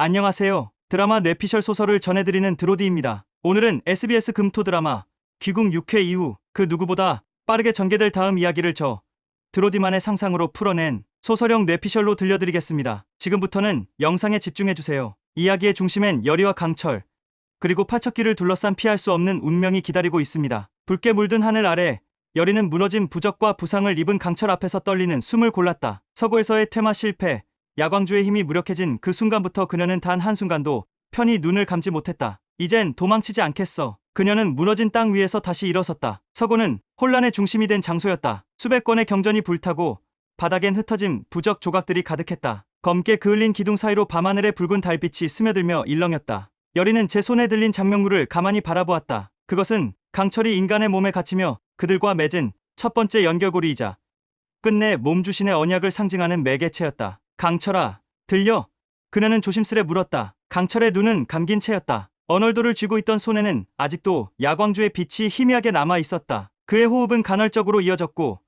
안녕하세요. 드라마 뇌피셜 소설을 전해드리는 드로디입니다. 오늘은 SBS 금토 드라마 귀국 6회 이후 그 누구보다 빠르게 전개될 다음 이야기를 드로디만의 상상으로 풀어낸 소설형 뇌피셜로 들려드리겠습니다. 지금부터는 영상에 집중해주세요. 이야기의 중심엔 여리와 강철, 그리고 팔척기를 둘러싼 피할 수 없는 운명이 기다리고 있습니다. 붉게 물든 하늘 아래 여리는 무너진 부적과 부상을 입은 강철 앞에서 떨리는 숨을 골랐다. 서고에서의 퇴마 실패, 야광주의 힘이 무력해진 그 순간부터 그녀는 단 한순간도 편히 눈을 감지 못했다. 이젠 도망치지 않겠어. 그녀는 무너진 땅 위에서 다시 일어섰다. 서고는 혼란의 중심이 된 장소였다. 수백 건의 경전이 불타고 바닥엔 흩어진 부적 조각들이 가득했다. 검게 그을린 기둥 사이로 밤하늘의 붉은 달빛이 스며들며 일렁였다. 여리는 제 손에 들린 장명물을 가만히 바라보았다. 그것은 강철이 인간의 몸에 갇히며 그들과 맺은 첫 번째 연결고리이자 끝내 몸주신의 언약을 상징하는 매개체였다. 강철아, 들려? 그녀는 조심스레 물었다. 강철의 눈은 감긴 채였다. 언얼도를 쥐고 있던 손에는 아직도 야광주의 빛이 희미하게 남아 있었다. 그의 호흡은 간헐적으로 이어졌고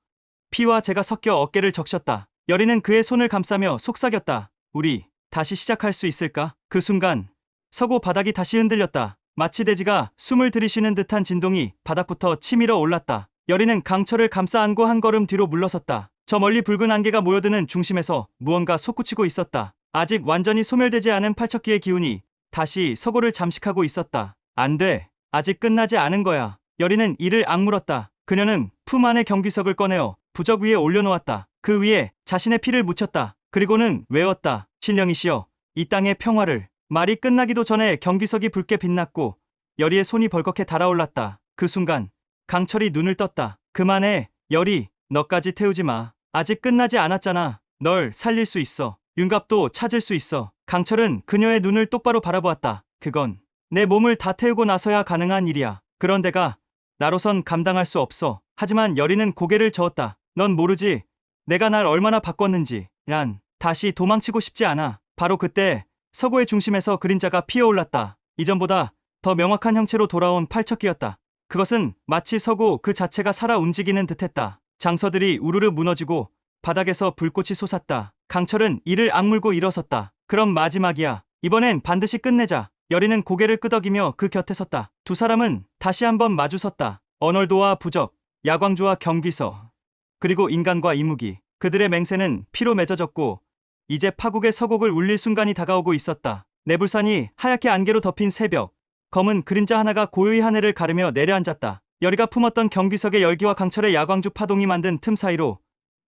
피와 재가 섞여 어깨를 적셨다. 여리는 그의 손을 감싸며 속삭였다. 우리 다시 시작할 수 있을까? 그 순간 서고 바닥이 다시 흔들렸다. 마치 대지가 숨을 들이쉬는 듯한 진동이 바닥부터 치밀어 올랐다. 여리는 강철을 감싸 안고 한 걸음 뒤로 물러섰다. 저 멀리 붉은 안개가 모여드는 중심에서 무언가 솟구치고 있었다. 아직 완전히 소멸되지 않은 팔척기의 기운이 다시 서고를 잠식하고 있었다. 안 돼. 아직 끝나지 않은 거야. 여리는 이를 악물었다. 그녀는 품 안의 경비석을 꺼내어 부적 위에 올려놓았다. 그 위에 자신의 피를 묻혔다. 그리고는 외웠다. 신령이시여, 이 땅의 평화를. 말이 끝나기도 전에 경비석이 붉게 빛났고 여리의 손이 벌겋게 달아올랐다. 그 순간 강철이 눈을 떴다. 그만해. 여리, 너까지 태우지 마. 아직 끝나지 않았잖아. 널 살릴 수 있어. 윤갑도 찾을 수 있어. 강철은 그녀의 눈을 똑바로 바라보았다. 그건 내 몸을 다 태우고 나서야 가능한 일이야. 그런데가 나로선 감당할 수 없어. 하지만 여리는 고개를 저었다. 넌 모르지. 내가 날 얼마나 바꿨는지. 난 다시 도망치고 싶지 않아. 바로 그때 서고의 중심에서 그림자가 피어올랐다. 이전보다 더 명확한 형체로 돌아온 팔척기였다. 그것은 마치 서고 그 자체가 살아 움직이는 듯했다. 장서들이 우르르 무너지고 바닥에서 불꽃이 솟았다. 강철은 이를 악물고 일어섰다. 그럼 마지막이야. 이번엔 반드시 끝내자. 여리는 고개를 끄덕이며 그 곁에 섰다. 두 사람은 다시 한번 마주섰다. 언얼도와 부적, 야광주와 경비서, 그리고 인간과 이무기. 그들의 맹세는 피로 맺어졌고 이제 파국의 서곡을 울릴 순간이 다가오고 있었다. 내불산이 하얗게 안개로 덮인 새벽, 검은 그림자 하나가 고요히 하늘을 가르며 내려앉았다. 여리가 품었던 경비석의 열기와 강철의 야광주 파동이 만든 틈 사이로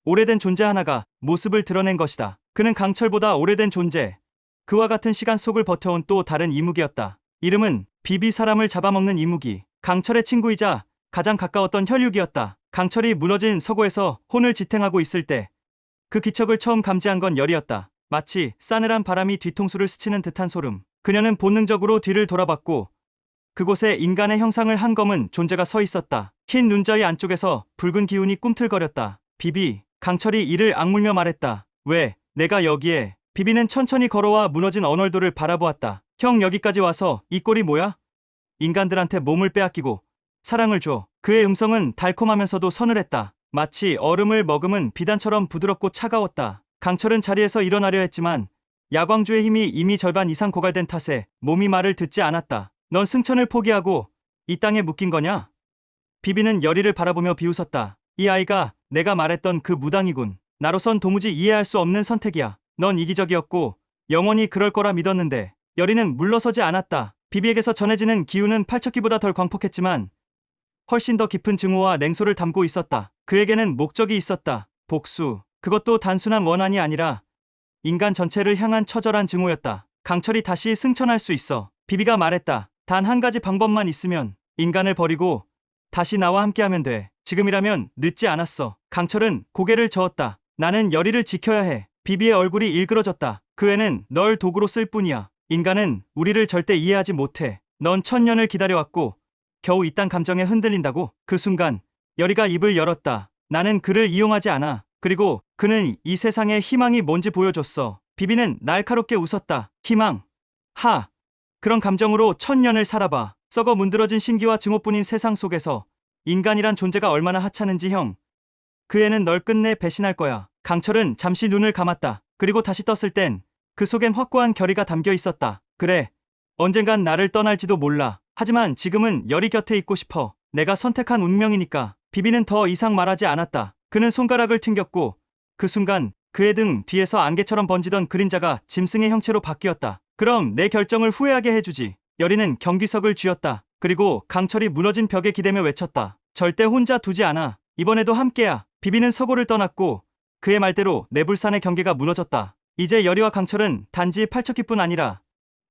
오래된 존재 하나가 모습을 드러낸 것이다. 그는 강철보다 오래된 존재, 그와 같은 시간 속을 버텨온 또 다른 이무기였다. 이름은 비비, 사람을 잡아먹는 이무기. 강철의 친구이자 가장 가까웠던 혈육이었다. 강철이 무너진 서고에서 혼을 지탱하고 있을 때 그 기척을 처음 감지한 건 여리였다. 마치 싸늘한 바람이 뒤통수를 스치는 듯한 소름. 그녀는 본능적으로 뒤를 돌아봤고 그곳에 인간의 형상을 한 검은 존재가 서 있었다. 흰 눈자위 안쪽에서 붉은 기운이 꿈틀거렸다. 비비, 강철이 이를 악물며 말했다. 왜, 내가 여기에. 비비는 천천히 걸어와 무너진 언얼도를 바라보았다. 형, 여기까지 와서 이 꼴이 뭐야? 인간들한테 몸을 빼앗기고 사랑을 줘. 그의 음성은 달콤하면서도 서늘했다. 마치 얼음을 머금은 비단처럼 부드럽고 차가웠다. 강철은 자리에서 일어나려 했지만 야광주의 힘이 이미 절반 이상 고갈된 탓에 몸이 말을 듣지 않았다. 넌 승천을 포기하고 이 땅에 묶인 거냐? 비비는 여리를 바라보며 비웃었다. 이 아이가 내가 말했던 그 무당이군. 나로선 도무지 이해할 수 없는 선택이야. 넌 이기적이었고 영원히 그럴 거라 믿었는데. 여리는 물러서지 않았다. 비비에게서 전해지는 기운은 팔척기보다 덜 광폭했지만 훨씬 더 깊은 증오와 냉소를 담고 있었다. 그에게는 목적이 있었다. 복수. 그것도 단순한 원한이 아니라 인간 전체를 향한 처절한 증오였다. 강철이 다시 승천할 수 있어. 비비가 말했다. 단 한 가지 방법만 있으면. 인간을 버리고 다시 나와 함께하면 돼. 지금이라면 늦지 않았어. 강철은 고개를 저었다. 나는 여리를 지켜야 해. 비비의 얼굴이 일그러졌다. 그 애는 널 도구로 쓸 뿐이야. 인간은 우리를 절대 이해하지 못해. 넌 1000년을 기다려왔고 겨우 이딴 감정에 흔들린다고? 그 순간 여리가 입을 열었다. 나는 그를 이용하지 않아. 그리고 그는 이 세상에 희망이 뭔지 보여줬어. 비비는 날카롭게 웃었다. 희망. 하. 그런 감정으로 1000년을 살아봐. 썩어 문드러진 심기와 증오뿐인 세상 속에서 인간이란 존재가 얼마나 하찮은지 형. 그 애는 널 끝내 배신할 거야. 강철은 잠시 눈을 감았다. 그리고 다시 떴을 땐 그 속엔 확고한 결의가 담겨 있었다. 그래, 언젠간 나를 떠날지도 몰라. 하지만 지금은 열이 곁에 있고 싶어. 내가 선택한 운명이니까. 비비는 더 이상 말하지 않았다. 그는 손가락을 튕겼고 그 순간 그의 등 뒤에서 안개처럼 번지던 그림자가 짐승의 형체로 바뀌었다. 그럼 내 결정을 후회하게 해주지. 열이는 경비석을 쥐었다. 그리고 강철이 무너진 벽에 기대며 외쳤다. 절대 혼자 두지 않아. 이번에도 함께야. 비비는 서고를 떠났고 그의 말대로 내불산의 경계가 무너졌다. 이제 열이와 강철은 단지 팔척기뿐 아니라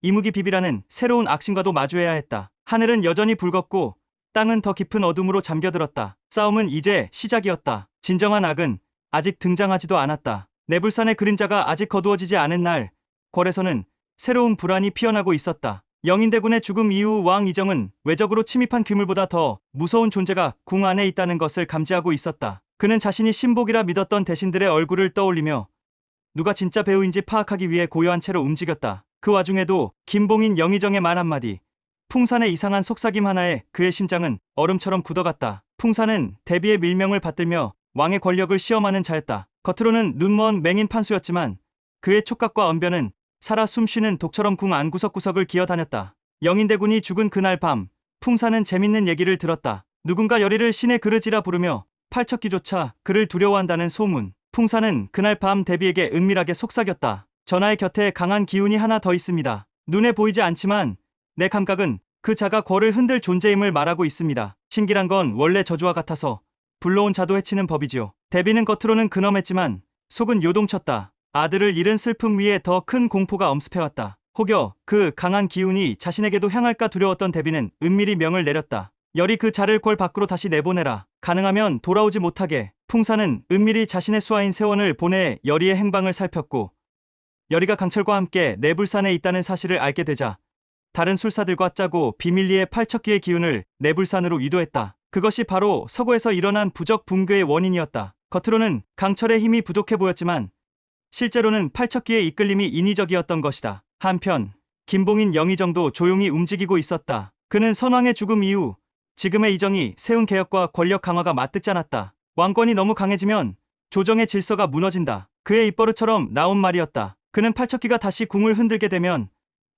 이무기 비비라는 새로운 악신과도 마주해야 했다. 하늘은 여전히 붉었고 땅은 더 깊은 어둠으로 잠겨들었다. 싸움은 이제 시작이었다. 진정한 악은 아직 등장하지도 않았다. 내불산의 그림자가 아직 거두어지지 않은 날, 궐에서는 새로운 불안이 피어나고 있었다. 영인대군의 죽음 이후 왕 이정은 외적으로 침입한 귀물보다 더 무서운 존재가 궁 안에 있다는 것을 감지하고 있었다. 그는 자신이 신복이라 믿었던 대신들의 얼굴을 떠올리며 누가 진짜 배우인지 파악하기 위해 고요한 채로 움직였다. 그 와중에도 김봉인 영의정의 말 한마디, 풍산의 이상한 속삭임 하나에 그의 심장은 얼음처럼 굳어갔다. 풍산은 대비의 밀명을 받들며 왕의 권력을 시험하는 자였다. 겉으로는 눈먼 맹인 판수였지만 그의 촉각과 언변은 살아 숨쉬는 독처럼 궁 안 구석구석을 기어다녔다. 영인대군이 죽은 그날 밤, 풍산은 재밌는 얘기를 들었다. 누군가 열이를 신의 그릇이라 부르며 팔척기조차 그를 두려워한다는 소문. 풍산은 그날 밤 대비에게 은밀하게 속삭였다. 전하의 곁에 강한 기운이 하나 더 있습니다. 눈에 보이지 않지만 내 감각은 그 자가 궐을 흔들 존재임을 말하고 있습니다. 신기란 건 원래 저주와 같아서 불러온 자도 해치는 법이지요. 대비는 겉으로는 근엄했지만 속은 요동쳤다. 아들을 잃은 슬픔 위에 더 큰 공포가 엄습해왔다. 혹여 그 강한 기운이 자신에게도 향할까 두려웠던 대비는 은밀히 명을 내렸다. 열이 그 자를 궐 밖으로 다시 내보내라. 가능하면 돌아오지 못하게. 풍산은 은밀히 자신의 수하인 세원을 보내 열이의 행방을 살폈고 열이가 강철과 함께 내불산에 있다는 사실을 알게 되자 다른 술사들과 짜고 비밀리에 팔척기의 기운을 내불산으로 유도했다. 그것이 바로 서고에서 일어난 부적 붕괴의 원인이었다. 겉으로는 강철의 힘이 부족해 보였지만 실제로는 팔척기의 이끌림이 인위적이었던 것이다. 한편 김봉인 영의정도 조용히 움직이고 있었다. 그는 선왕의 죽음 이후 지금의 이정이 세운 개혁과 권력 강화가 맞듣지 않았다. 왕권이 너무 강해지면 조정의 질서가 무너진다. 그의 입버릇처럼 나온 말이었다. 그는 팔척기가 다시 궁을 흔들게 되면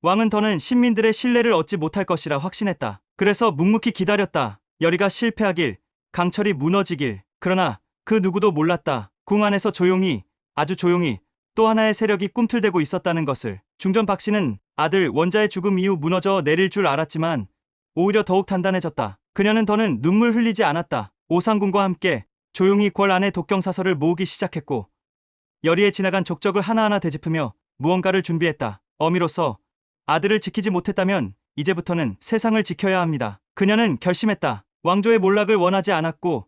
왕은 더는 신민들의 신뢰를 얻지 못할 것이라 확신했다. 그래서 묵묵히 기다렸다. 열이가 실패하길, 강철이 무너지길. 그러나 그 누구도 몰랐다. 궁 안에서 조용히, 아주 조용히 또 하나의 세력이 꿈틀대고 있었다는 것을. 중전 박씨는 아들 원자의 죽음 이후 무너져 내릴 줄 알았지만 오히려 더욱 단단해졌다. 그녀는 더는 눈물 흘리지 않았다. 오상군과 함께 조용히 궐 안에 독경사설을 모으기 시작했고 열이에 지나간 족적을 하나하나 되짚으며 무언가를 준비했다. 어미로서 아들을 지키지 못했다면 이제부터는 세상을 지켜야 합니다. 그녀는 결심했다. 왕조의 몰락을 원하지 않았고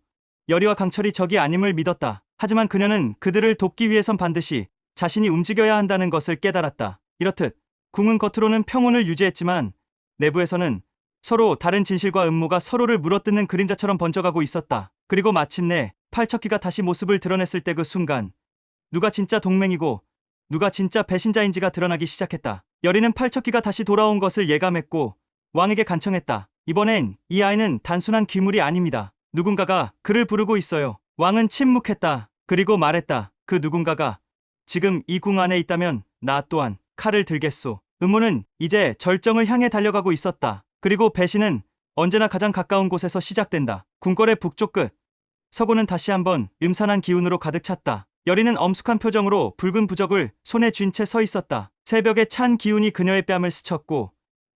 열이와 강철이 적이 아님을 믿었다. 하지만 그녀는 그들을 돕기 위해선 반드시 자신이 움직여야 한다는 것을 깨달았다. 이렇듯 궁은 겉으로는 평온을 유지했지만 내부에서는 서로 다른 진실과 음모가 서로를 물어뜯는 그림자처럼 번져가고 있었다. 그리고 마침내 팔척기가 다시 모습을 드러냈을 때 그 순간 누가 진짜 동맹이고 누가 진짜 배신자인지가 드러나기 시작했다. 열이는 팔척기가 다시 돌아온 것을 예감했고 왕에게 간청했다. 이번엔 이 아이는 단순한 귀물이 아닙니다. 누군가가 그를 부르고 있어요. 왕은 침묵했다. 그리고 말했다. 그 누군가가 지금 이 궁 안에 있다면 나 또한 칼을 들겠소. 음모는 이제 절정을 향해 달려가고 있었다. 그리고 배신은 언제나 가장 가까운 곳에서 시작된다. 궁궐의 북쪽 끝. 서고는 다시 한번 음산한 기운으로 가득 찼다. 열이는 엄숙한 표정으로 붉은 부적을 손에 쥔 채 서 있었다. 새벽의 찬 기운이 그녀의 뺨을 스쳤고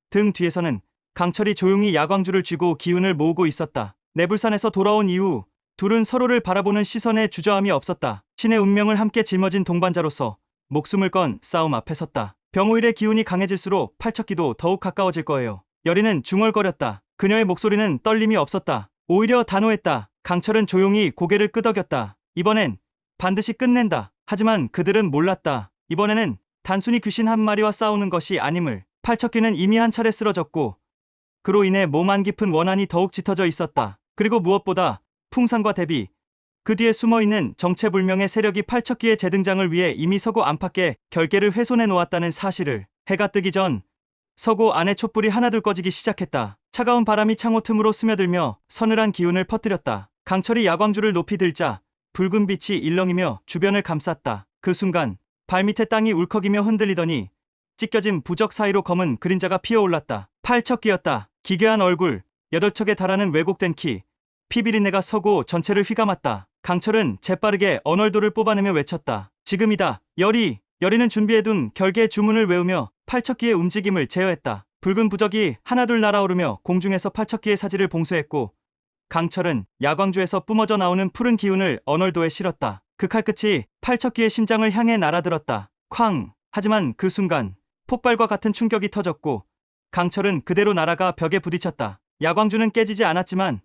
등 뒤에서는 강철이 조용히 야광줄을 쥐고 기운을 모으고 있었다. 내불산에서 돌아온 이후 둘은 서로를 바라보는 시선에 주저함이 없었다. 신의 운명을 함께 짊어진 동반자로서 목숨을 건 싸움 앞에 섰다. 병오일의 기운이 강해질수록 팔척기도 더욱 가까워질 거예요. 열이는 중얼거렸다. 그녀의 목소리는 떨림이 없었다. 오히려 단호했다. 강철은 조용히 고개를 끄덕였다. 이번엔 반드시 끝낸다. 하지만 그들은 몰랐다. 이번에는 단순히 귀신 한 마리와 싸우는 것이 아님을. 팔척기는 이미 한 차례 쓰러졌고 그로 인해 몸 안 깊은 원한이 더욱 짙어져 있었다. 그리고 무엇보다 풍산과 대비, 그 뒤에 숨어있는 정체불명의 세력이 팔척기의 재등장을 위해 이미 서고 안팎의 결계를 훼손해 놓았다는 사실을. 해가 뜨기 전 서고 안의 촛불이 하나둘 꺼지기 시작했다. 차가운 바람이 창호 틈으로 스며들며 서늘한 기운을 퍼뜨렸다. 강철이 야광줄을 높이 들자 붉은 빛이 일렁이며 주변을 감쌌다. 그 순간 발밑에 땅이 울컥이며 흔들리더니 찢겨진 부적 사이로 검은 그림자가 피어올랐다. 팔척기였다. 기괴한 얼굴, 8척에 달하는 왜곡된 키, 피비린내가 서고 전체를 휘감았다. 강철은 재빠르게 언얼도를 뽑아내며 외쳤다. 지금이다. 열이는 준비해둔 결계의 주문을 외우며 팔척기의 움직임을 제어했다. 붉은 부적이 하나둘 날아오르며 공중에서 팔척기의 사지를 봉쇄했고 강철은 야광주에서 뿜어져 나오는 푸른 기운을 언얼도에 실었다. 그 칼끝이 팔척기의 심장을 향해 날아들었다. 쾅! 하지만 그 순간 폭발과 같은 충격이 터졌고 강철은 그대로 날아가 벽에 부딪혔다. 야광주는 깨지지 않았지만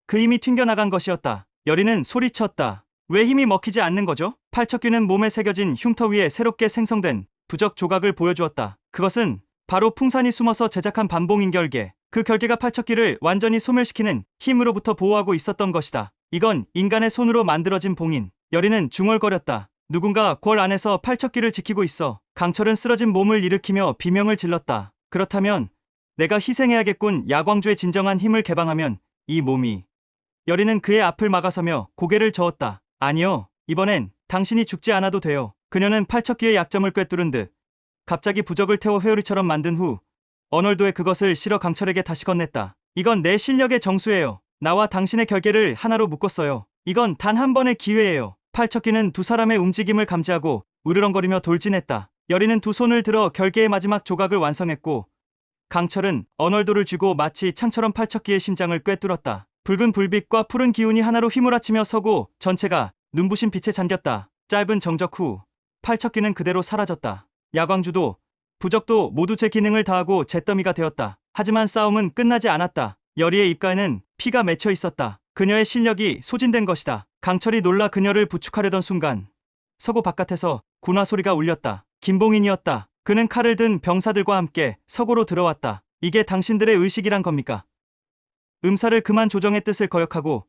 그 힘이 튕겨나간 것이었다. 열이는 소리쳤다. 왜 힘이 먹히지 않는 거죠? 팔척기는 몸에 새겨진 흉터 위에 새롭게 생성된 부적 조각을 보여주었다. 그것은 바로 풍산이 숨어서 제작한 반봉인 결계. 그 결계가 팔척기를 완전히 소멸시키는 힘으로부터 보호하고 있었던 것이다. 이건 인간의 손으로 만들어진 봉인. 열이는 중얼거렸다. 누군가 궐 안에서 팔척기를 지키고 있어. 강철은 쓰러진 몸을 일으키며 비명을 질렀다. 그렇다면 내가 희생해야겠군. 야광주의 진정한 힘을 개방하면 이 몸이. 열이는 그의 앞을 막아서며 고개를 저었다. 아니요. 이번엔 당신이 죽지 않아도 돼요. 그녀는 팔척기의 약점을 꿰뚫은 듯 갑자기 부적을 태워 회오리처럼 만든 후 언얼도에 그것을 실어 강철에게 다시 건넸다. 이건 내 실력의 정수예요. 나와 당신의 결계를 하나로 묶었어요. 이건 단 한 번의 기회예요. 팔척기는 두 사람의 움직임을 감지하고 으르렁거리며 돌진했다. 열이는 두 손을 들어 결계의 마지막 조각을 완성했고 강철은 언얼도를 쥐고 마치 창처럼 팔척기의 심장을 꿰뚫었다. 붉은 불빛과 푸른 기운이 하나로 휘몰아치며 서고 전체가 눈부신 빛에 잠겼다. 짧은 정적 후 팔척기는 그대로 사라졌다. 야광주도 부적도 모두 제 기능을 다하고 잿더미가 되었다. 하지만 싸움은 끝나지 않았다. 열이의 입가에는 피가 맺혀 있었다. 그녀의 실력이 소진된 것이다. 강철이 놀라 그녀를 부축하려던 순간 서고 바깥에서 군화 소리가 울렸다. 김봉인이었다. 그는 칼을 든 병사들과 함께 서고로 들어왔다. 이게 당신들의 의식이란 겁니까? 음사를 그만 조정의 뜻을 거역하고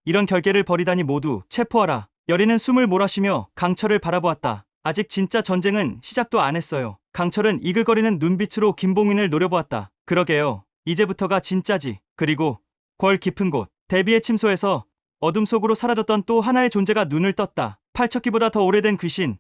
이런 결계를 벌이다니 모두 체포하라. 열이는 숨을 몰아쉬며 강철을 바라보았다. 아직 진짜 전쟁은 시작도 안 했어요. 강철은 이글거리는 눈빛으로 김봉인을 노려보았다. 그러게요. 이제부터가 진짜지. 그리고 궐 깊은 곳 대비의 침소에서 어둠 속으로 사라졌던 또 하나의 존재가 눈을 떴다. 팔척기보다 더 오래된 귀신.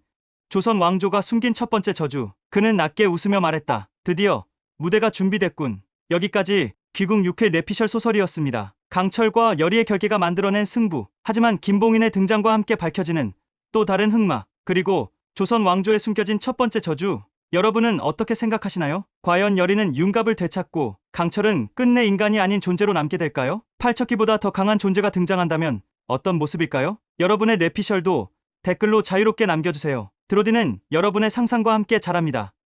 조선 왕조가 숨긴 첫 번째 저주. 그는 낮게 웃으며 말했다. 드디어 무대가 준비됐군. 여기까지 귀국 6회 뇌피셜 소설이었습니다. 강철과 열이의 결계가 만들어낸 승부. 하지만 김봉인의 등장과 함께 밝혀지는 또 다른 흑막. 그리고 조선 왕조에 숨겨진 첫 번째 저주. 여러분은 어떻게 생각하시나요? 과연 열이는 윤갑을 되찾고 강철은 끝내 인간이 아닌 존재로 남게 될까요? 팔척기보다 더 강한 존재가 등장한다면 어떤 모습일까요? 여러분의 뇌피셜도 댓글로 자유롭게 남겨주세요. 드로디는 여러분의 상상과 함께 자랍니다.